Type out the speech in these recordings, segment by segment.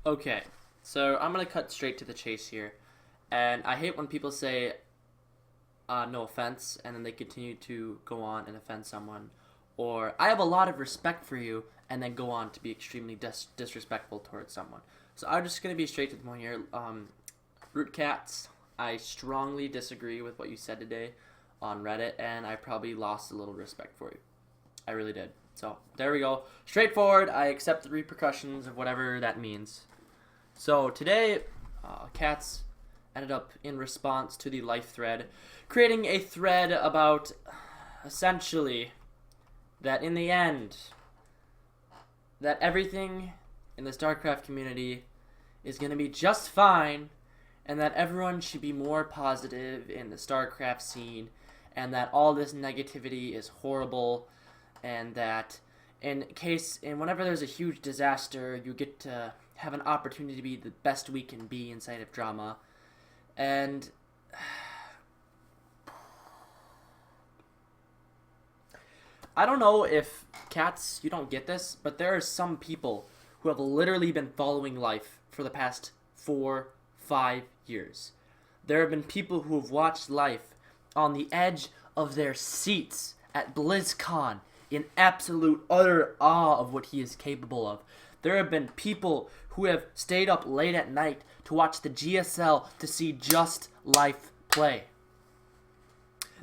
Okay, so I'm gonna cut straight to the chase here, and I hate when people say no offense, and then they continue to go on and offend someone, or I have a lot of respect for you, and then go on to be extremely disrespectful towards someone. So I'm just gonna be straight to the point here. Root Catz, I strongly disagree with what you said today on Reddit, and I probably lost a little respect for you. I really did. So there we go. Straightforward. I accept the repercussions of whatever that means. So today, Catz ended up in response to the life thread, creating a thread about essentially that in the end, that everything in the StarCraft community is going to be just fine, and that everyone should be more positive in the StarCraft scene, and that all this negativity is horrible, and that whenever there's a huge disaster, you get to have an opportunity to be the best we can be inside of drama. And I don't know if Catz, you don't get this, but there are some people who have literally been following Life for the past 4-5 years. There have been people who have watched Life on the edge of their seats at BlizzCon in absolute utter awe of what he is capable of. There have been people who have stayed up late at night to watch the GSL to see just Life play.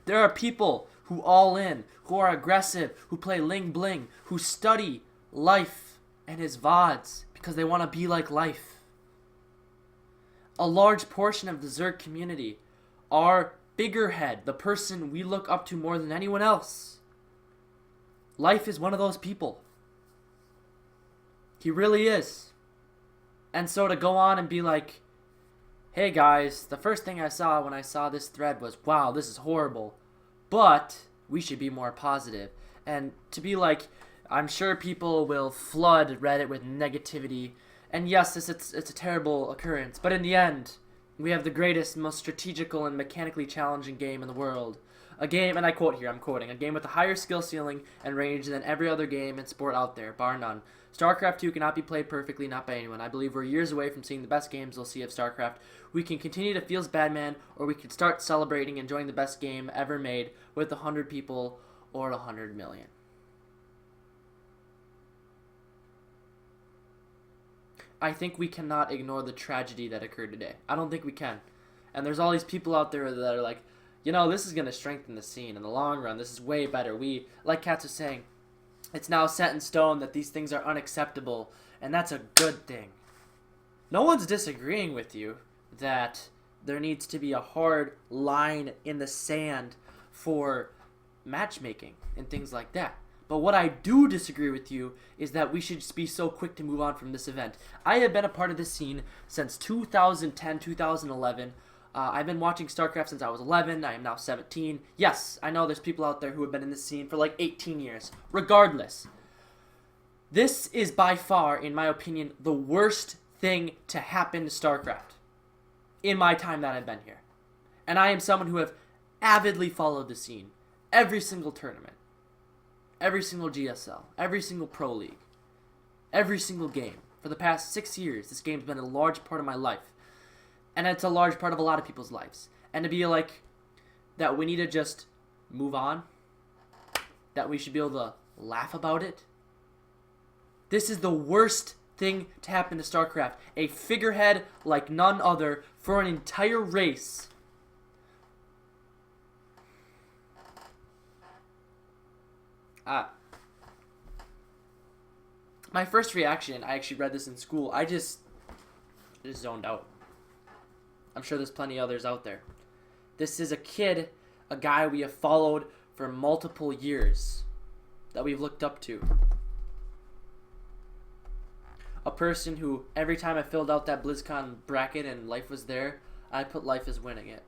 There are people who all in, who are aggressive, who play Ling Bling, who study Life and his VODs because they want to be like Life. A large portion of the Zerg community are Figurehead, the person we look up to more than anyone else. Life is one of those people. He really is. And so to go on and be like, hey guys, the first thing I saw when I saw this thread was, wow, this is horrible, but we should be more positive. And to be like, I'm sure people will flood Reddit with negativity, and yes, it's a terrible occurrence, but in the end, we have the greatest, most strategical and mechanically challenging game in the world. A game, and I quote here, I'm quoting, a game with a higher skill ceiling and range than every other game and sport out there, bar none. StarCraft 2 cannot be played perfectly, not by anyone. I believe we're years away from seeing the best games we'll see of StarCraft. We can continue to feel Badman, or we can start celebrating enjoying the best game ever made with 100 people or 100 million. I think we cannot ignore the tragedy that occurred today. I don't think we can. And there's all these people out there that are like, you know, this is going to strengthen the scene in the long run. This is way better. Like Catz was saying, it's now set in stone that these things are unacceptable, and that's a good thing. No one's disagreeing with you that there needs to be a hard line in the sand for matchmaking and things like that. But what I do disagree with you is that we should be so quick to move on from this event. I have been a part of this scene since 2010, 2011. I've been watching StarCraft since I was 11. I am now 17. Yes, I know there's people out there who have been in this scene for like 18 years. Regardless, this is by far, in my opinion, the worst thing to happen to StarCraft in my time that I've been here. And I am someone who have avidly followed the scene. Every single tournament. Every single GSL. Every single Pro League. Every single game. For the past 6 years, this game's been a large part of my life. And it's a large part of a lot of people's lives. And to be like, that we need to just move on. That we should be able to laugh about it. This is the worst thing to happen to StarCraft. A figurehead like none other for an entire race. My first reaction, I actually read this in school, I just zoned out. I'm sure there's plenty others out there. This is a kid, a guy we have followed for multiple years, that we've looked up to. A person who, every time I filled out that BlizzCon bracket and Life was there, I put Life as winning it.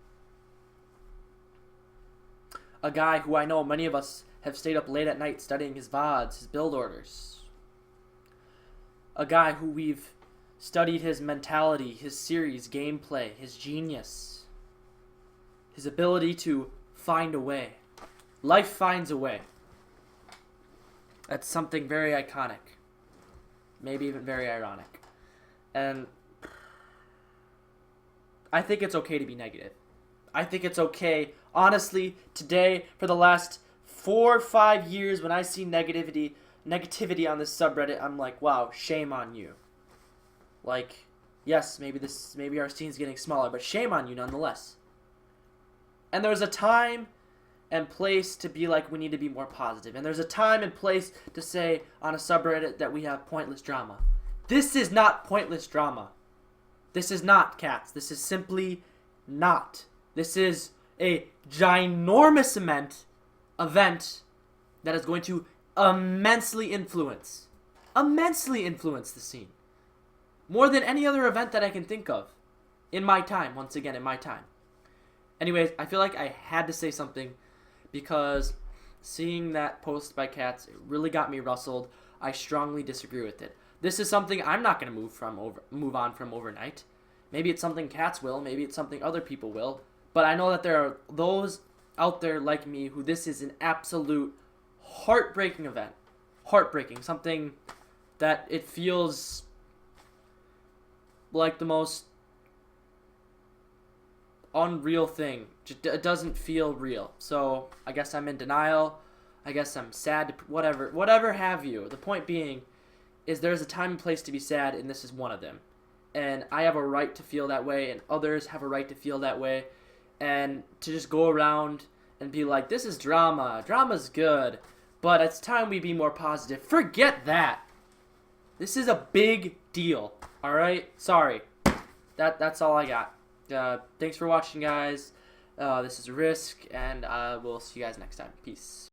A guy who I know many of us have stayed up late at night studying his VODs, his build orders. A guy who we've studied his mentality, his series, gameplay, his genius, his ability to find a way. Life finds a way. That's something very iconic. Maybe even very ironic. And I think it's okay to be negative. I think it's okay. Honestly, today, for the last 4 or 5 years, when I see negativity on this subreddit, I'm like, wow, shame on you. Like, yes, maybe our scene's getting smaller, but shame on you nonetheless. And there's a time and place to be like, we need to be more positive. And there's a time and place to say on a subreddit that we have pointless drama. This is not pointless drama. This is not, Catz. This is simply not. This is a ginormous event that is going to immensely influence the scene. More than any other event that I can think of in my time, once again, in my time. Anyways, I feel like I had to say something because seeing that post by Catz, it really got me rustled. I strongly disagree with it. This is something I'm not going to move on from overnight. Maybe it's something Catz will, maybe it's something other people will, but I know that there are those out there like me who this is an absolute heartbreaking event. Heartbreaking, something that it feels like the most unreal thing. It doesn't feel real. So I guess I'm in denial. I guess I'm sad. Whatever have you. The point being is there's a time and place to be sad, and this is one of them. And I have a right to feel that way, and others have a right to feel that way. And to just go around and be like, this is drama. Drama's good. But it's time we be more positive. Forget that. This is a big deal. Alright? Sorry. That's all I got. Thanks for watching, guys. This is Risk, and we'll see you guys next time. Peace.